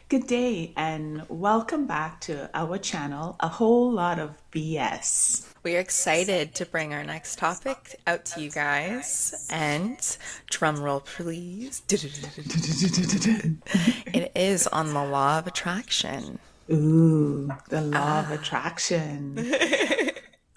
Good day and welcome back to our channel, A Whole Lot of BS. We are excited to bring our next topic out to you guys. And drum roll, please. It is on the law of attraction. Ooh, the law of Ah. attraction.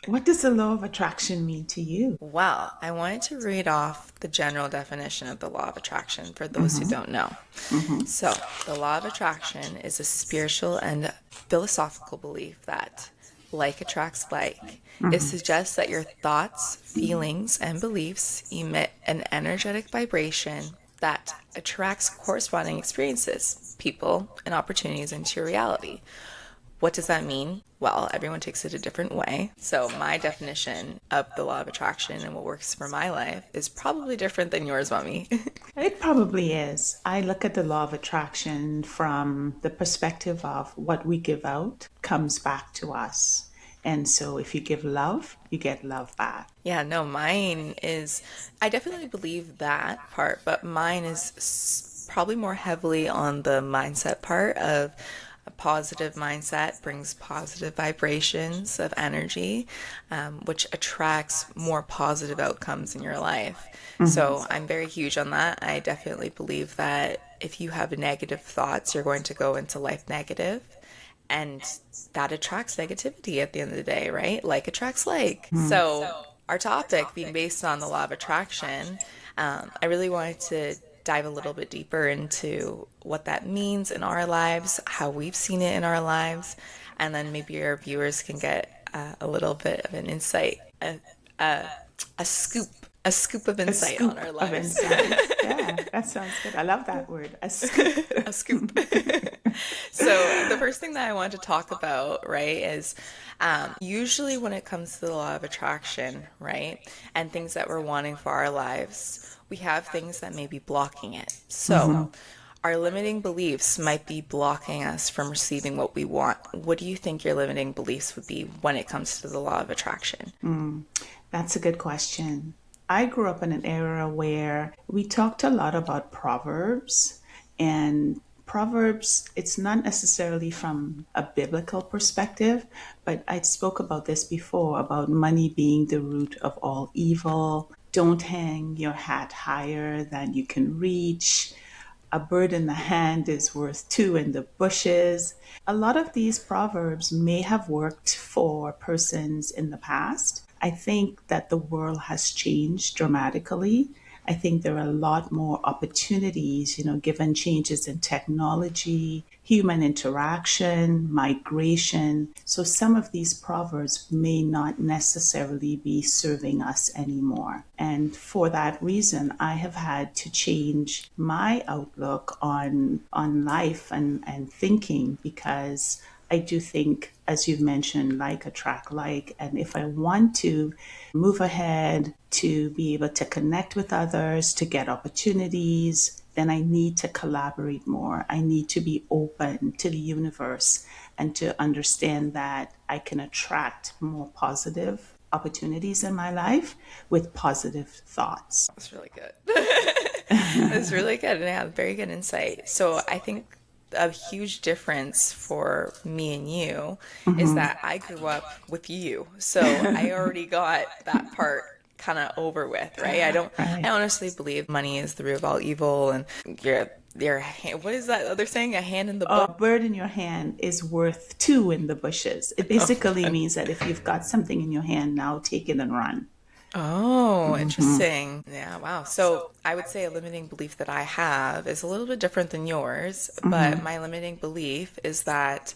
What does the law of attraction mean to you? Well, I wanted to read off the general definition of the law of attraction for those who don't know. Mm-hmm. So, the law of attraction is a spiritual and philosophical belief that like attracts like. It Mm-hmm. suggests that your thoughts, feelings, and beliefs emit an energetic vibration that attracts corresponding experiences, people, and opportunities into your reality. What does that mean? Well, everyone takes it a different way. So, my definition of the law of attraction and what works for my life is probably different than yours, Mommy. It probably is. I look at the law of attraction from the perspective of what we give out comes back to us. And so if you give love, you get love back. Yeah, no, mine is, I definitely believe that part, but mine is probably more heavily on the mindset part of a positive mindset brings positive vibrations of energy, which attracts more positive outcomes in your life. Mm-hmm. So I'm very huge on that. I definitely believe that if you have negative thoughts, you're going to go into life negative. And that attracts negativity at the end of the day, right? Like attracts like. So, our topic being based on the law of attraction, I really wanted to dive a little bit deeper into what that means in our lives, how we've seen it in our lives, and then maybe our viewers can get a little bit of an insight, a, a scoop, a scoop of A insight on scoop our of lives. insight. Yeah, that sounds good. I love that word. A scoop. A scoop. So, the first thing that I want to talk about, right, is usually when it comes to the law of attraction, right, and things that we're wanting for our lives, we have things that may be blocking it. Mm-hmm. So, our limiting beliefs might be blocking us from receiving what we want. What do you think your limiting beliefs would be when it comes to the law of attraction? That's a good question. I grew up in an era where we talked a lot about proverbs, and proverbs, it's not necessarily from a biblical perspective, but I spoke about this before about money being the root of all evil. Don't hang your hat higher than you can reach. A bird in the hand is worth two in the bushes. A lot of these proverbs may have worked for persons in the past. I think that the world has changed dramatically. I think there are a lot more opportunities, given changes in technology, human interaction, migration. So some of these proverbs may not necessarily be serving us anymore. And for that reason, I have had to change my outlook on life and thinking because I do think, as you've mentioned, like attract like. And if I want to move ahead, to be able to connect with others, to get opportunities, then I need to collaborate more. I need to be open to the universe and to understand that I can attract more positive opportunities in my life with positive thoughts. That's really good. That's really good. And yeah, very good insight. So I think a huge difference for me and you is Mm-hmm. that I grew up with you. So I already got that part kind of over with, right? I Right. honestly believe money is the root of all evil and what is that other saying? A hand in the A bush. bird in your hand is worth two in the bushes. It Oh, basically means that if you've got something in your hand now, take it and run. oh, Mm-hmm. interesting. Yeah, wow. So I would say a limiting belief that I have is a little bit different than yours, but Mm-hmm. my limiting belief is that,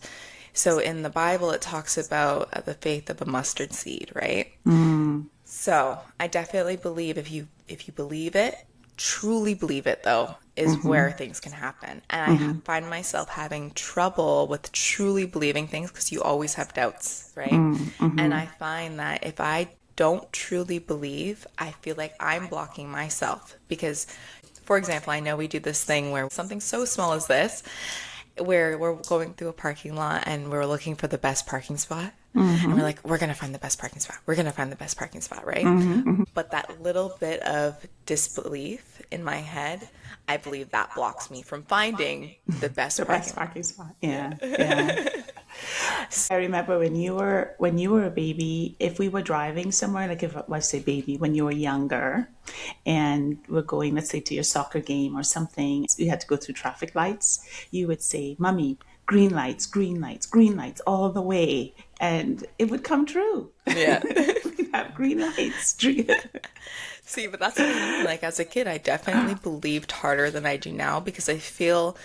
so in the Bible, it talks about the faith of a mustard seed, right? Mm-hmm. So I definitely believe if you believe it, truly believe it though, is Mm-hmm. where things can happen. And I Mm-hmm. find myself having trouble with truly believing things because you always have doubts, right? And Mm-hmm. I find that if I don't truly believe, I feel like I'm blocking myself because, for example, I know we do this thing where something so small as this, where we're going through a parking lot and we're looking for the best parking spot. And we're Mm-hmm. like, we're going to find the best parking spot. We're going to find the best parking spot, right? But that little bit of disbelief in my head, I believe that blocks me from finding the best The best parking lot. parking spot. Yeah. Yeah, yeah. I remember when you were a baby, if we were driving somewhere, like if I say baby, when you were younger, and we're going, let's say, to your soccer game or something, you had to go through traffic lights, you would say, "Mummy, green lights, green lights, green lights, all the way," and it would come true. Yeah. We'd have green lights. See, but that's what I mean. Like, as a kid, I definitely believed harder than I do now because I feel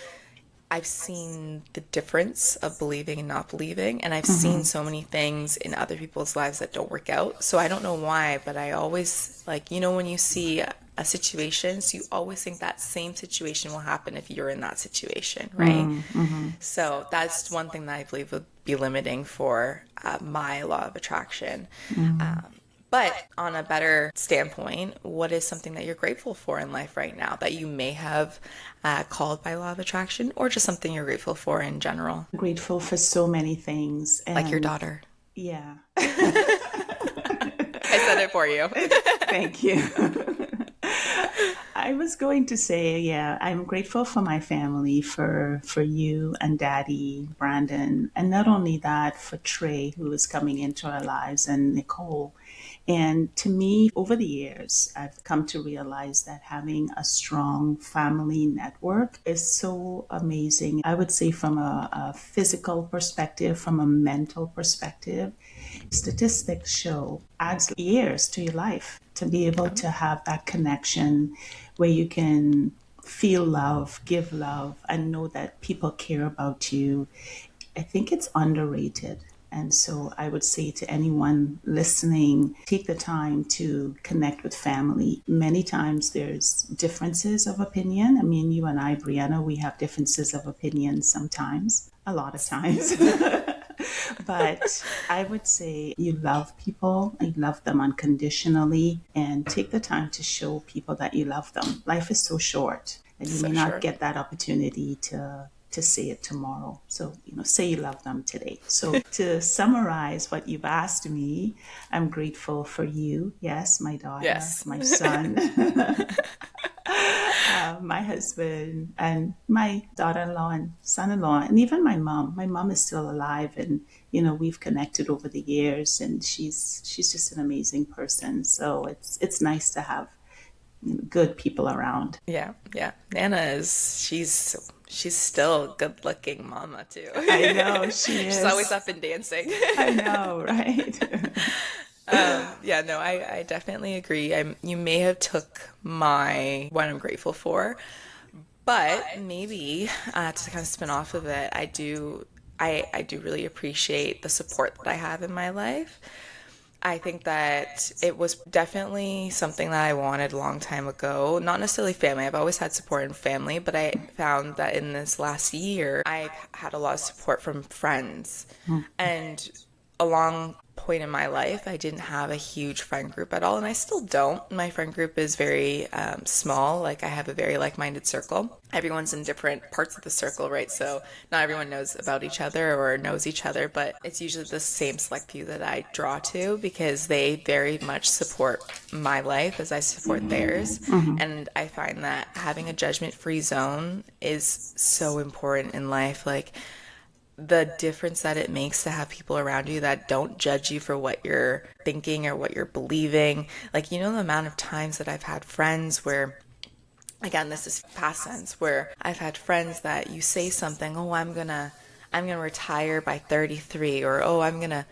I've seen the difference of believing and not believing, and I've seen Hmm. so many things in other people's lives that don't work out. So I don't know why, but I always, like, when you see a situation, so you always think that same situation will happen if you're in that situation, right? Mm-hmm. So that's one thing that I believe would be limiting for my law of attraction. Mm. But on a better standpoint, what is something that you're grateful for in life right now that you may have called by law of attraction, or just something you're grateful for in general? Grateful for so many things, Like your and daughter. yeah. I said it for you. Thank you. I was going to say, yeah, I'm grateful for my family, for you and Daddy, Brandon, and not only that, for Trey, who is coming into our lives, and Nicole. And to me, over the years, I've come to realize that having a strong family network is so amazing. I would say, from a physical perspective, from a mental perspective, statistics show adds years to your life to be able to have that connection where you can feel love, give love, and know that people care about you. I think it's underrated. And so I would say to anyone listening, take the time to connect with family. Many times there's differences of opinion. I mean, you and I, Brianna, we have differences of opinion sometimes, a lot of times. But I would say you love people, you love them unconditionally, and take the time to show people that you love them. Life is so short, and you So may not short. get that opportunity to say it tomorrow. So, say you love them today. So, to summarize what you've asked me, I'm grateful for you. Yes, my daughter, Yes. my son, my husband, and my daughter-in-law and son-in-law, and even my mom. My mom is still alive, and we've connected over the years, and she's just an amazing person. So it's nice to have good people around. Yeah, yeah. Nana is she's still a good looking mama too. I know she She's always is. up and dancing. I know, right? Yeah, no, I definitely agree. You may have took my what I'm grateful for, but maybe to kind of spin off of it, I do really appreciate the support that I have in my life. I think that it was definitely something that I wanted a long time ago. Not necessarily family. I've always had support in family, but I found that in this last year, I've had a lot of support from friends. And a long point in my life, I didn't have a huge friend group at all, and I still don't. My friend group is very small. Like, I have a very like-minded circle. Everyone's in different parts of the circle, right? So not everyone knows about each other or knows each other, but it's usually the same select few that I draw to because they very much support my life as I support theirs. And I find that having a judgment-free zone is so important in life. Like, the difference that it makes to have people around you that don't judge you for what you're thinking or what you're believing. Like, the amount of times that I've had friends where, again, this is past tense, where I've had friends that you say something, oh, I'm gonna retire by 33, or oh, I'm gonna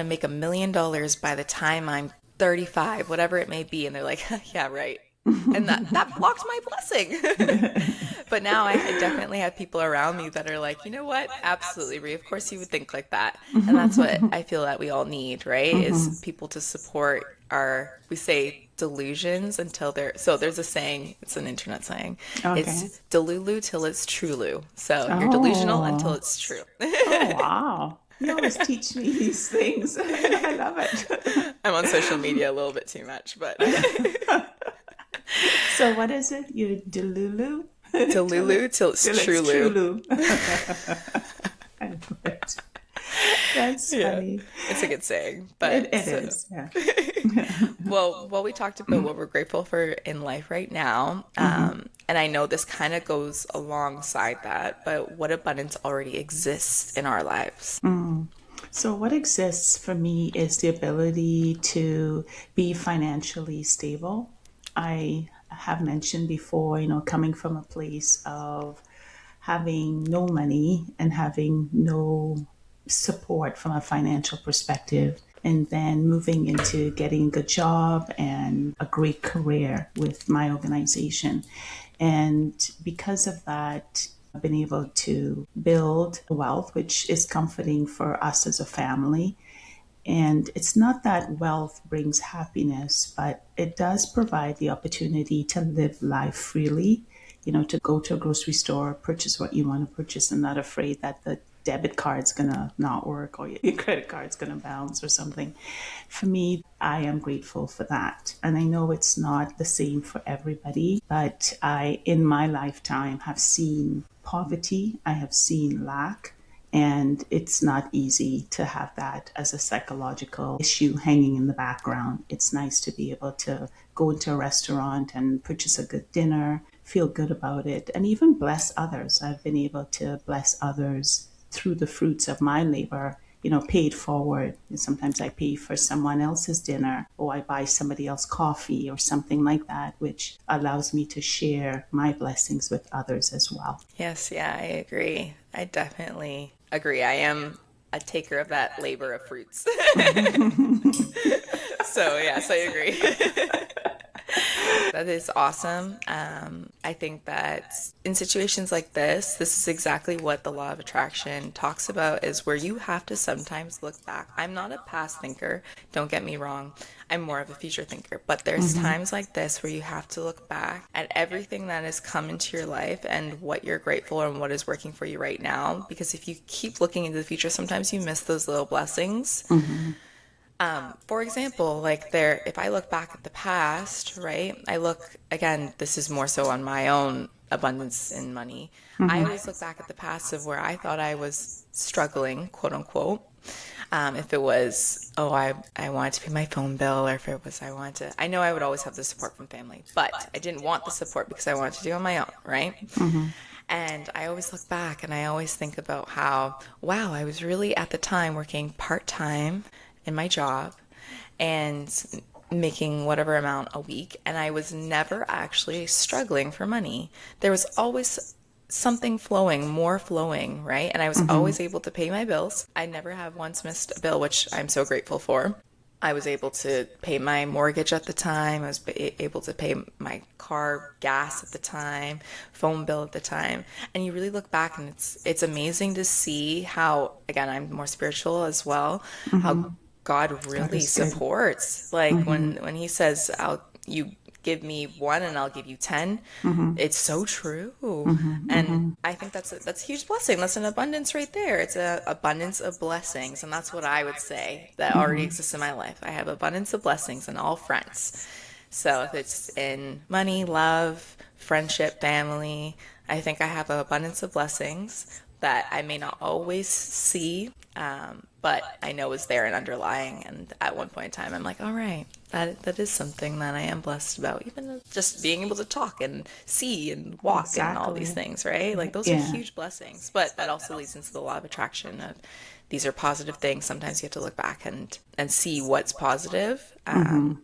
make $1 million by the time I'm 35, whatever it may be, and they're like, yeah, right. And that blocked my blessing. But now I definitely have people around me that are like, you know what? Absolutely, Ree. Of course you would think like that. And that's what I feel that we all need, right? Is people to support we say delusions until so there's a saying, it's an internet saying. Okay. It's delulu till it's trulu. So you're delusional until Oh, it's true. oh, wow. You always teach me these things. I love it. I'm on social media a little bit too much, but So what is it? You Delulu? Till till Lulu, till it's till it's Trulu. Trulu. I know it. That's Yeah, funny. it's a good saying. It But is, yeah. well, while we talked about what we're grateful for in life right now, and I know this kind of goes alongside that, but what abundance already exists in our lives? So, what exists for me is the ability to be financially stable. I have mentioned before, coming from a place of having no money and having no support from a financial perspective, and then moving into getting a good job and a great career with my organization. And because of that, I've been able to build wealth, which is comforting for us as a family. And it's not that wealth brings happiness, but it does provide the opportunity to live life freely, to go to a grocery store, purchase what you want to purchase, and not afraid that the debit card's going to not work or your credit card's going to bounce or something. For me, I am grateful for that. And I know it's not the same for everybody, but I, in my lifetime, have seen poverty, I have seen lack, and it's not easy to have that as a psychological issue hanging in the background. It's nice to be able to go into a restaurant and purchase a good dinner, feel good about it, and even bless others. I've been able to bless others through the fruits of my labor, paid forward. And sometimes I pay for someone else's dinner, or I buy somebody else coffee or something like that, which allows me to share my blessings with others as well. Yes, yeah, I agree. I definitely agree. I am a taker of that labor of fruits. So, yes, I agree. That is awesome. I think that in situations like this is exactly what the law of attraction talks about, is where you have to sometimes look back. I'm not a past thinker, don't get me wrong. I'm more of a future thinker, but there's times like this where you have to look back at everything that has come into your life and what you're grateful and what is working for you right now. Because if you keep looking into the future, sometimes you miss those little blessings. For example, like there, if I look back at the past, right? I look, again, this is more so on my own abundance in money. I always look back at the past of where I thought I was struggling, quote unquote. If it was, oh, I wanted to pay my phone bill, or if it was, I know I would always have the support from family, but I didn't want the support because I wanted to do it on my own, right? And I always look back and I always think about how, wow, I was really at the time working part-time in my job and making whatever amount a week, and I was never actually struggling for money. There was always something flowing, more flowing, right? And I was always able to pay my bills. I never have once missed a bill, which I'm so grateful for. I was able to pay my mortgage at the time. I was able to pay my car gas at the time, phone bill at the time. And you really look back and it's amazing to see how, again, I'm more spiritual as well, how God God really is good. supports. Like when he says, "I'll you give me one and I'll give you 10," it's so true. And I think that's a huge blessing. That's an abundance right there. It's an abundance of blessings, and that's what I would say that already exists in my life. I have abundance of blessings in all fronts. So if it's in money, love, friendship, family, I think I have an abundance of blessings that I may not always see, but I know is there and underlying. And at one point in time, I'm like, all right, that is something that I am blessed about. Even just being able to talk and see and walk and all these Exactly. things, right? Like those are Yeah. huge blessings. But that also leads into the law of attraction of these are positive things. Sometimes you have to look back and see what's positive,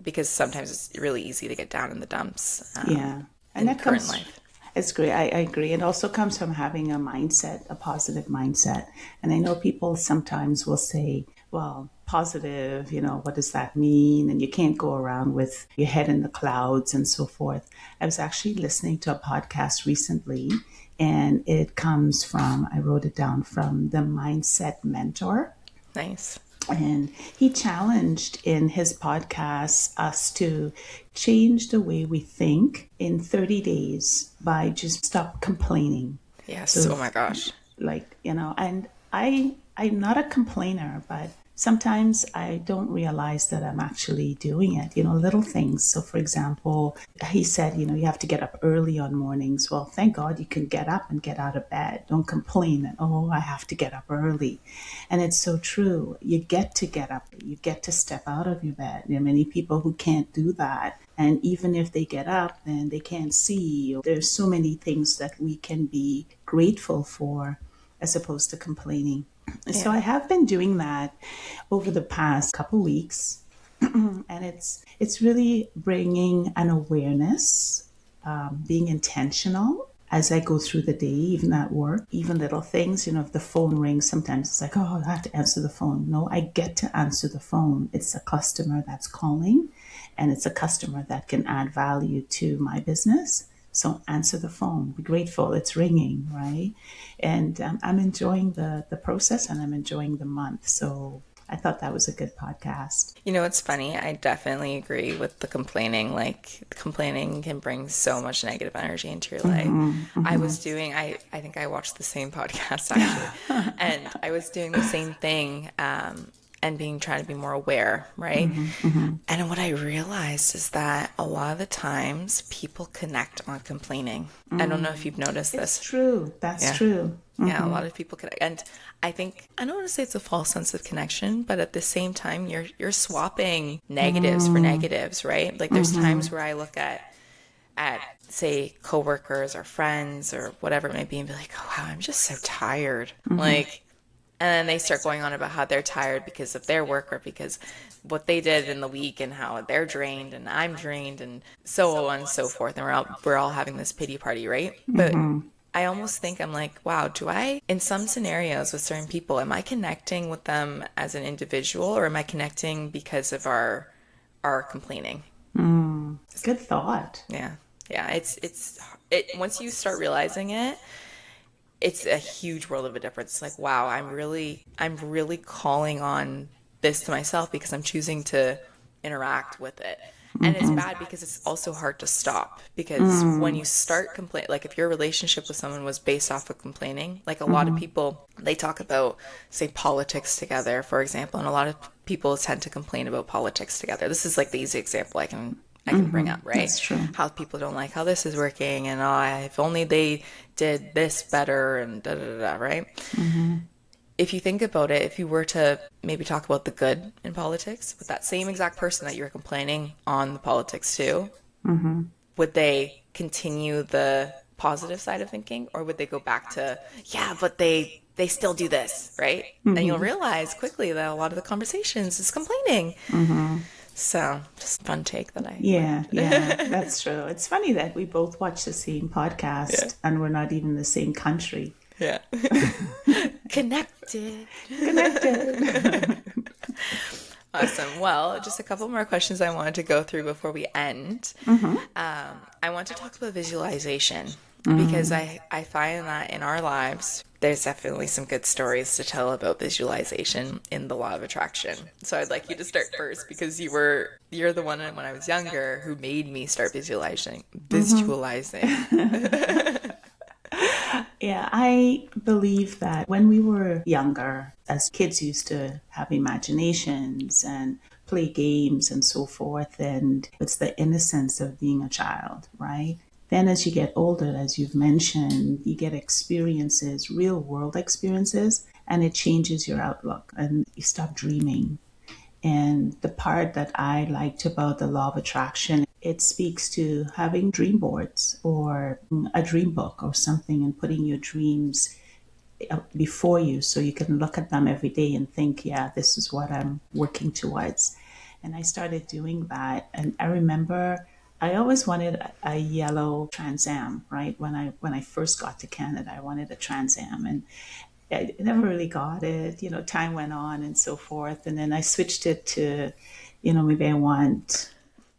because sometimes it's really easy to get down in the dumps Yeah. And in that current comes, life. it's great. I agree. It also comes from having a mindset, a positive mindset. And I know people sometimes will say, well, positive, what does that mean? And you can't go around with your head in the clouds and so forth. I was actually listening to a podcast recently, and it comes from, I wrote it down, from the Mindset Mentor. Nice. And he challenged in his podcast us to change the way we think in 30 days by just stop complaining. Yes. So, Oh my gosh. like, and I'm not a complainer, but sometimes I don't realize that I'm actually doing it, little things. So, for example, he said, you have to get up early on mornings. Well, thank God you can get up and get out of bed. Don't complain that, oh, I have to get up early. And it's so true. You get to get up, you get to step out of your bed. There are many people who can't do that. And even if they get up, then they can't see. There's so many things that we can be grateful for as opposed to complaining. So Yeah. I have been doing that over the past couple weeks, and it's really bringing an awareness, being intentional as I go through the day, even at work, even little things. If the phone rings, sometimes it's like, oh, I have to answer the phone. No, I get to answer the phone. It's a customer that's calling, and it's a customer that can add value to my business. So answer the phone. Be grateful. It's ringing, right? And I'm enjoying the process, and I'm enjoying the month. So I thought that was a good podcast. You know, it's funny. I definitely agree with the complaining. Like, complaining can bring so much negative energy into your life. I think I watched the same podcast actually, and I was doing the same thing, and trying to be more aware, right? And what I realized is that a lot of the times people connect on complaining. I don't know if you've noticed It's this. true. That's Yeah. true. Yeah, a lot of people connect, and I don't want to say it's a false sense of connection, but at the same time, you're swapping negatives for negatives, right? Like there's times where I look at say coworkers or friends or whatever it may be, and be like, oh wow, I'm just so tired, like, and then they start going on about how they're tired because of their work or because what they did in the week and how they're drained and I'm drained and so on and so forth, and we're all having this pity party, right? But I almost think I'm like, wow, in some scenarios with certain people, am I connecting with them as an individual or am I connecting because of our complaining? Good thought. Yeah. Yeah. Once you start realizing it, it's a huge world of a difference. Like, wow, I'm really calling on this to myself because I'm choosing to interact with it. And it's bad because it's also hard to stop because when you start complain, like if your relationship with someone was based off of complaining, like a lot of people, they talk about, say, politics together, for example, and a lot of people tend to complain about politics together. This is like the easy example I can bring up, right? That's true. How people don't like how this is working, and oh, if only they did this better, and da da da, right? If you think about it, if you were to maybe talk about the good in politics with that same exact person that you were complaining on the politics to, would they continue the positive side of thinking, or would they go back to, yeah, but they still do this, right? And you'll realize quickly that a lot of the conversations is complaining. So, just a fun take that I Yeah, learned. yeah, that's true. It's funny that we both watch the same Yeah. podcast and we're not even the same country. Yeah. Connected. Connected. Awesome. Well, just a couple more questions I wanted to go through before we end. I want to talk about visualization because I find that in our lives, there's definitely some good stories to tell about visualization in the law of attraction. So I'd like you to start first because you're the one when I was younger who made me start visualizing. Yeah, I believe that when we were younger, as kids used to have imaginations and play games and so forth, and it's the innocence of being a child, right? Then as you get older, as you've mentioned, you get experiences, real world experiences, and it changes your outlook and you stop dreaming. And the part that I liked about the law of attraction, it speaks to having dream boards or a dream book or something and putting your dreams before you so you can look at them every day and think, yeah, this is what I'm working towards. And I started doing that. And I remember I always wanted a yellow Trans Am, right? When I first got to Canada, I wanted a Trans Am. And I never really got it. Time went on and so forth. And then I switched it to, maybe I want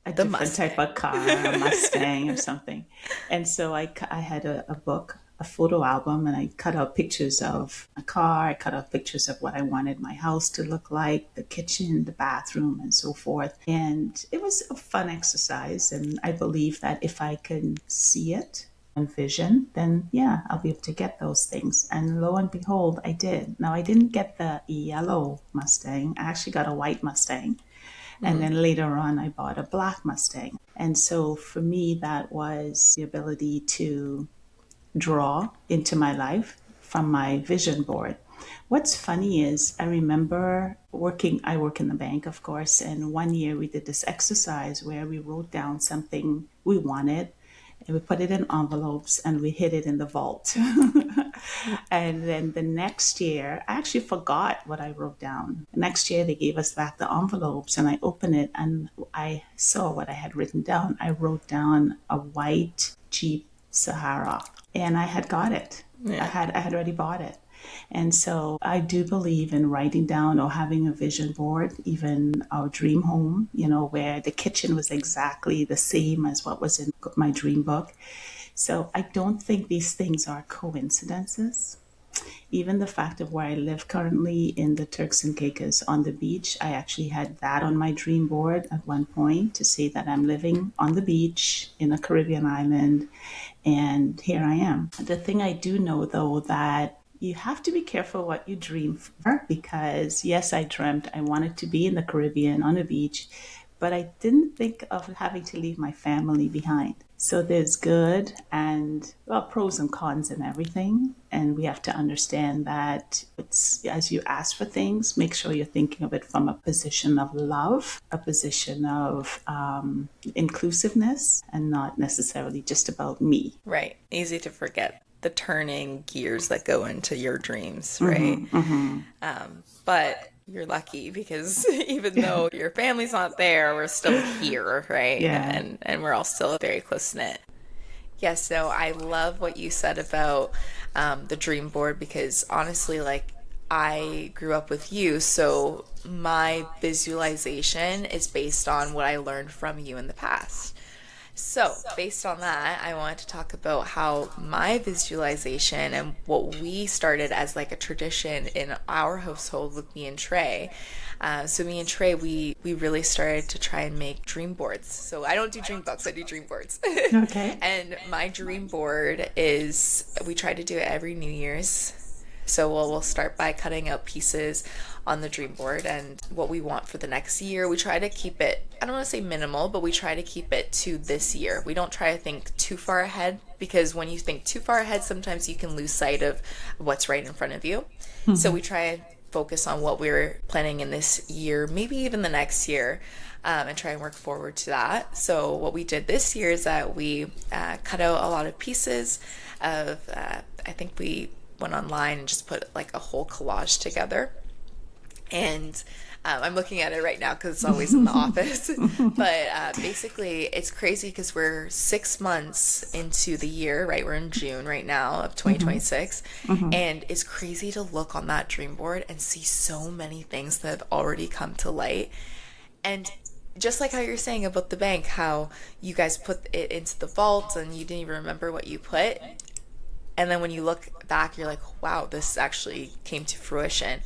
a The different type Mustang. of car, a Mustang or something. And so I had a book, a photo album, and I cut out pictures of a car. I cut out pictures of what I wanted my house to look like, the kitchen, the bathroom, and so forth. And it was a fun exercise. And I believe that if I can see it, and vision, then yeah, I'll be able to get those things. And lo and behold, I did. Now, I didn't get the yellow Mustang. I actually got a white Mustang. And Mm-hmm. then later on, I bought a black Mustang. And so for me, that was the ability to draw into my life from my vision board. What's funny is I remember I work in the bank, of course, and one year we did this exercise where we wrote down something we wanted and we put it in envelopes and we hid it in the vault. And then the next year, I actually forgot what I wrote down. Next year, they gave us back the envelopes and I opened it and I saw what I had written down. I wrote down a white Jeep Sahara and I had got it. Yeah. I had already bought it. And so I do believe in writing down or having a vision board, even our dream home, where the kitchen was exactly the same as what was in my dream book. So I don't think these things are coincidences. Even the fact of where I live currently in the Turks and Caicos on the beach, I actually had that on my dream board at one point to say that I'm living on the beach in a Caribbean island, and here I am. The thing I do know though, that you have to be careful what you dream for, because yes, I dreamt I wanted to be in the Caribbean on a beach, but I didn't think of having to leave my family behind. So there's good and, well, pros and cons and everything. And we have to understand that it's, as you ask for things, make sure you're thinking of it from a position of love, a position of inclusiveness, and not necessarily just about me. Right. Easy to forget the turning gears that go into your dreams, right? Mm-hmm, mm-hmm. But you're lucky because even though your family's not there, we're still here, right? Yeah. And we're all still very close knit. Yes, so I love what you said about the dream board because honestly, like I grew up with you, so my visualization is based on what I learned from you in the past. So, based on that, I wanted to talk about how my visualization and what we started as like a tradition in our household with me and Trey. So me and Trey, we really started to try and make dream boards. So I don't do dream books, I do dream boards. Okay. And my dream board is, we try to do it every New Year's. So we'll start by cutting out pieces on the dream board and what we want for the next year. We try to keep it, I don't want to say minimal, but we try to keep it to this year. We don't try to think too far ahead because when you think too far ahead, sometimes you can lose sight of what's right in front of you. Mm-hmm. So we try and focus on what we're planning in this year, maybe even the next year. And try and work forward to that. So what we did this year is that we cut out a lot of pieces of, I think we went online and just put like a whole collage together. And I'm looking at it right now because it's always in the office. But basically, it's crazy because we're 6 months into the year, right? We're in June right now of 2026. Mm-hmm. And it's crazy to look on that dream board and see so many things that have already come to light. And just like how you're saying about the bank, how you guys put it into the vault and you didn't even remember what you put. And then when you look back, you're like, wow, this actually came to fruition.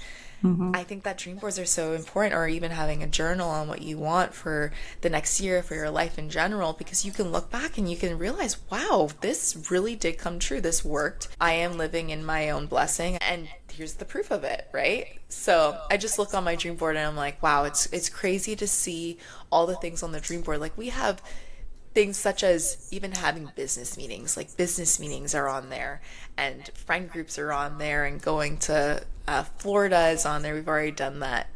Mm-hmm. I think that dream boards are so important, or even having a journal on what you want for the next year, for your life in general, because you can look back and you can realize, wow, this really did come true. This worked. I am living in my own blessing, and here's the proof of it, right? So I just look on my dream board and I'm like, wow, it's crazy to see all the things on the dream board. Like we have things such as even having business meetings, like business meetings are on there and friend groups are on there, and going to Florida is on there. We've already done that.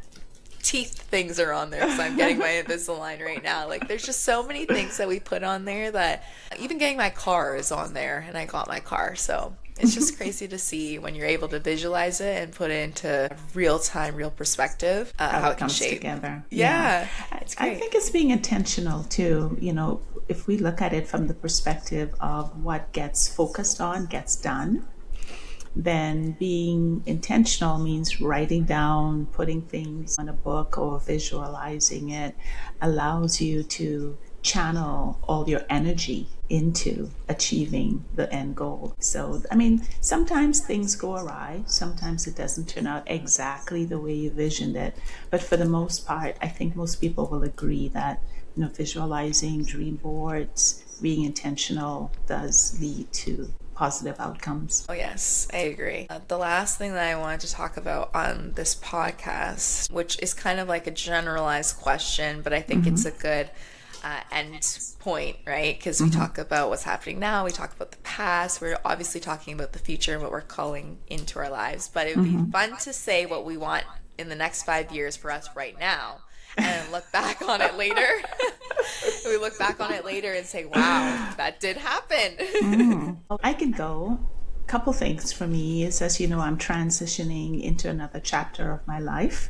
Teeth things are on there because I'm getting my Invisalign right now. Like there's just so many things that we put on there, that even getting my car is on there, and I got my car. So it's just crazy to see when you're able to visualize it and put it into real time, real perspective, how it can comes shape together. Yeah, it's great. I think it's being intentional too. If we look at it from the perspective of what gets focused on gets done, then being intentional means writing down, putting things on a book or visualizing it allows you to channel all your energy into achieving the end goal. So, I mean, sometimes things go awry. Sometimes it doesn't turn out exactly the way you visioned it. But for the most part, I think most people will agree that visualizing, dream boards, being intentional does lead to positive outcomes. Oh, yes, I agree. The last thing that I wanted to talk about on this podcast, which is kind of like a generalized question, but I think it's a good end point, right? Because we talk about what's happening now, we talk about the past, we're obviously talking about the future and what we're calling into our lives. But it would be fun to say what we want in the next 5 years for us right now and look back on it later. We look back on it later and say, wow, that did happen. I could go. Couple things for me is, as you know, I'm transitioning into another chapter of my life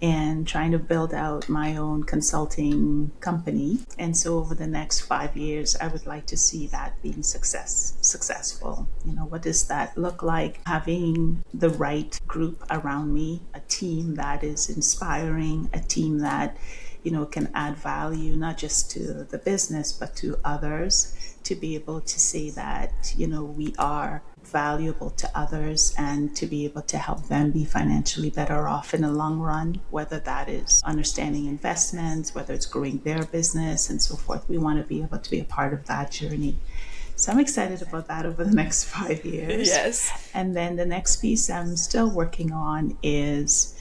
and trying to build out my own consulting company. And so over the next 5 years, I would like to see that being successful. What does that look like? Having the right group around me, a team that is inspiring, a team that can add value, not just to the business, but to others, to be able to say that, we are valuable to others and to be able to help them be financially better off in the long run, whether that is understanding investments, whether it's growing their business and so forth. We want to be able to be a part of that journey. So I'm excited about that over the next 5 years. Yes. And then the next piece I'm still working on is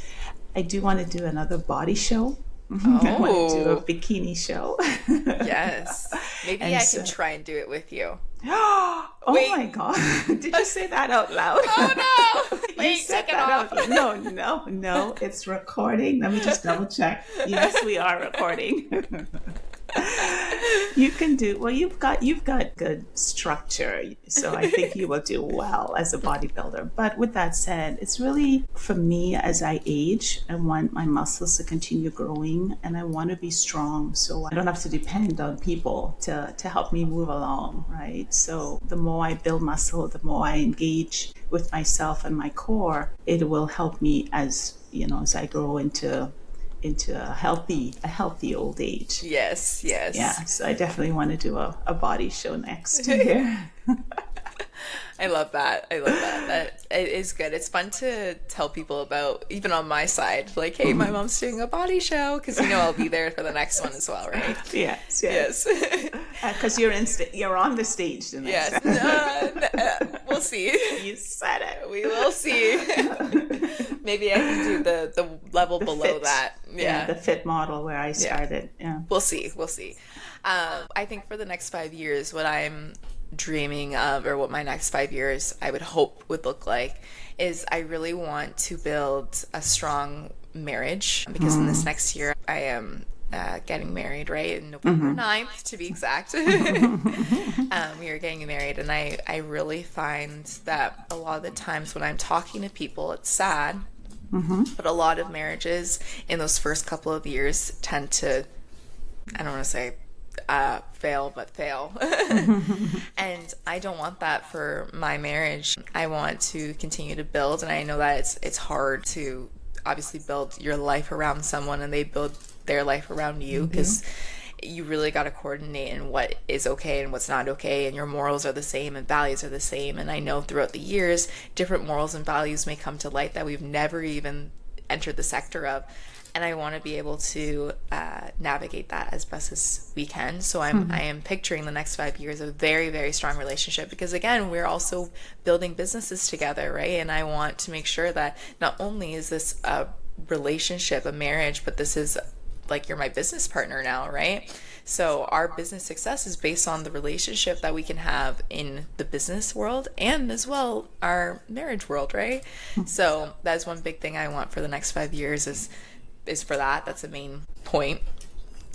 I do want to do another body show. I want to do a bikini show. Yes. Maybe I can try and do it with you. Oh my God. Did you say that out loud? Oh no. Wait, You said take it that off. out. No. It's recording. Let me just double check. Yes, we are recording. You can do well. You've got good structure, so I think you will do well as a bodybuilder. But with that said, it's really for me as I age. I want my muscles to continue growing, and I want to be strong, so I don't have to depend on people to help me move along. Right. So the more I build muscle, the more I engage with myself and my core, it will help me as I grow into a healthy old age. Yes. Yeah, so I definitely want to do a body show next year. I love that. That it is good. It's fun to tell people about, even on my side, like, hey, my mom's doing a body show, because I'll be there for the next one as well, right? Yes. Because you're on the stage the next time. Yes. We'll see. You said it. We will see. Maybe I can do the level below fit. that. Yeah. The fit model where I started. Yeah. We'll see. I think for the next 5 years, what I'm dreaming of, or what my next 5 years I would hope would look like, is I really want to build a strong marriage, because in this next year I am getting married, right? November 9th, to be exact. We are getting married, and I really find that a lot of the times when I'm talking to people, it's sad, but a lot of marriages in those first couple of years tend to, I don't want to say fail, but fail. And I don't want that for my marriage. I want to continue to build, and I know that it's hard to obviously build your life around someone and they build their life around you, because you really got to coordinate in what is okay and what's not okay, and your morals are the same and values are the same. And I know throughout the years different morals and values may come to light that we've never even entered the sector of, and I want to be able to navigate that as best as we can. So I am picturing the next 5 years a very, very strong relationship, because again, we're also building businesses together, right? And I want to make sure that not only is this a relationship, a marriage, but this is like, you're my business partner now, right? So our business success is based on the relationship that we can have in the business world, and as well our marriage world, right? So that's one big thing I want for the next 5 years is for that. That's the main point.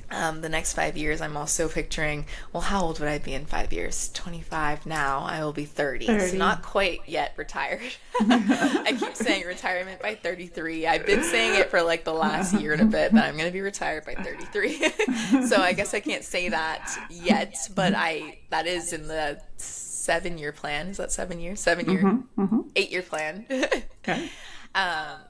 The next 5 years, I'm also picturing, well, how old would I be in 5 years? 25 now. I will be 30. So not quite yet retired. I keep saying retirement by 33. I've been saying it for like the last year and a bit, but I'm going to be retired by 33. So I guess I can't say that yet, but that is in the 7-year plan. Is that 7 years? 7-year, 8-year plan. Okay.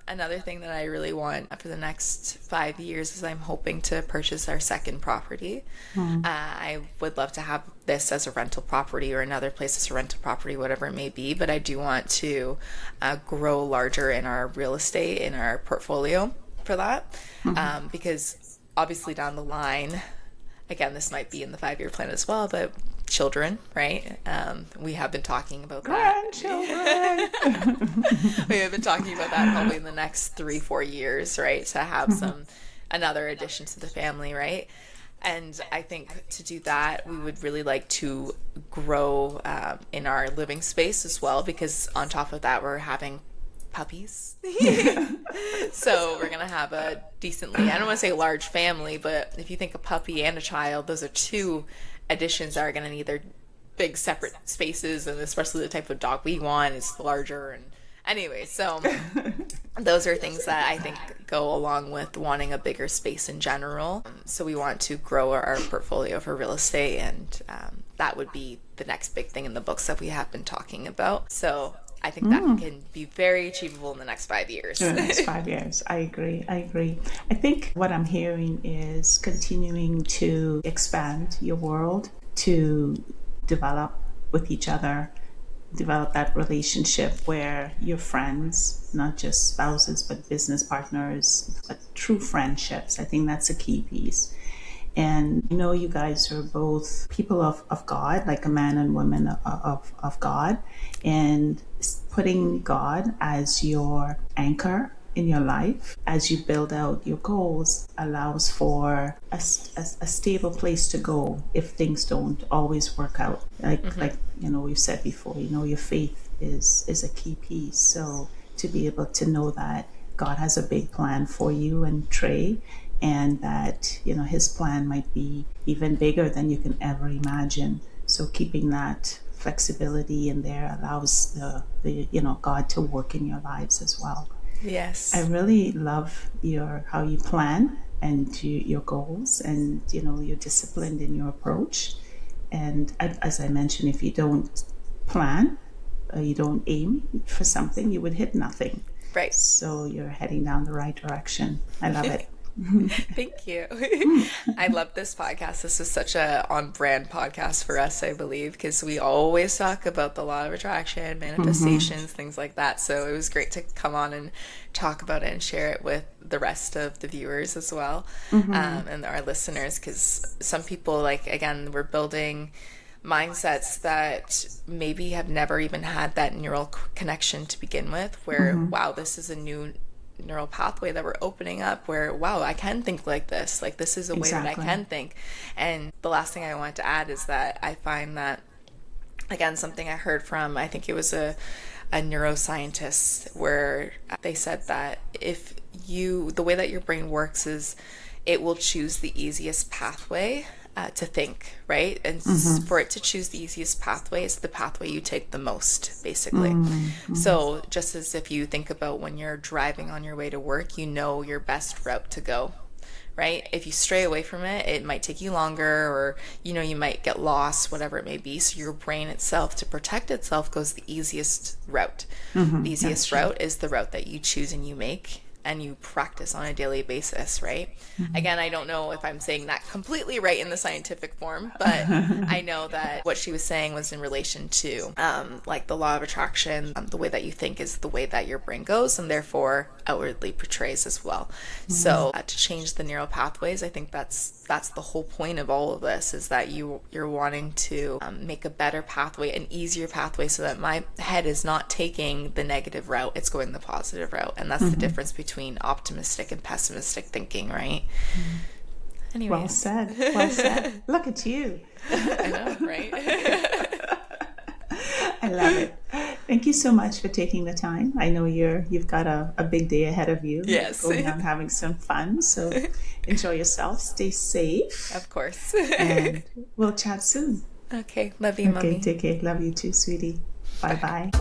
Another thing that I really want for the next 5 years is I'm hoping to purchase our second property. I would love to have this as a rental property, or another place as a rental property, whatever it may be, but I do want to grow larger in our real estate, in our portfolio for that, because obviously down the line, again, this might be in the 5-year plan as well, but children, right? We have been talking about that. Grandchildren. We have been talking about that probably in the next 3-4 years, right? To have another addition to the family, right? And I think to do that, we would really like to grow in our living space as well, because on top of that, we're having puppies. So we're going to have a decently, I don't want to say large family, but if you think a puppy and a child, those are two additions that are going to need their big separate spaces, and especially the type of dog we want is larger. And anyway, so those are things that I think go along with wanting a bigger space in general. So we want to grow our portfolio for real estate, and that would be the next big thing in the books that we have been talking about. So I think that can be very achievable in the next 5 years. In the next 5 years. I agree. I think what I'm hearing is continuing to expand your world, to develop with each other, develop that relationship where you're friends, not just spouses, but business partners, but true friendships. I think that's a key piece. And I know you guys are both people of God, like a man and woman of God, and putting God as your anchor in your life as you build out your goals allows for a stable place to go if things don't always work out. Like we've said before, your faith is a key piece. So to be able to know that God has a big plan for you and Trey, and that his plan might be even bigger than you can ever imagine. So keeping that flexibility in there allows the God to work in your lives as well. Yes. I really love how you plan and your goals, and you're disciplined in your approach. And as I mentioned, if you don't plan, you don't aim for something, you would hit nothing. Right. So you're heading down the right direction. I love it. Thank you. I love this podcast. This is such a on-brand podcast for us, I believe, because we always talk about the law of attraction, manifestations, things like that. So it was great to come on and talk about it and share it with the rest of the viewers as well, and our listeners, because some people, again, we're building mindsets that maybe have never even had that neural connection to begin with, where, wow, this is a new neural pathway that we're opening up, where, wow, I can think like this is a way that I can think. And the last thing I wanted to add is that I find that, again, something I heard from, I think it was a neuroscientist, where they said that the way that your brain works is it will choose the easiest pathway to think, right? And for it to choose the easiest pathway, it's the pathway you take the most, basically. So just as if you think about when you're driving on your way to work, your best route to go, right? If you stray away from it, it might take you longer, or, you might get lost, whatever it may be. So your brain itself, to protect itself, goes the easiest route. The easiest route is the route that you choose and you make, and you practice on a daily basis, right? Again, I don't know if I'm saying that completely right in the scientific form, but I know that what she was saying was in relation to the law of attraction. The way that you think is the way that your brain goes, and therefore outwardly portrays as well. So to change the neural pathways, I think that's the whole point of all of this, is that you're wanting to make a better pathway, an easier pathway, so that my head is not taking the negative route, it's going the positive route. And that's the difference between optimistic and pessimistic thinking, right? Anyways. Well said. Look at you. I know, right? I love it. Thank you so much for taking the time. I know you've got a big day ahead of you. Yes. Going out and having some fun. So enjoy yourself. Stay safe. Of course. And we'll chat soon. Okay. Love you, Mommy. Okay, take care. Love you too, sweetie. Bye-bye.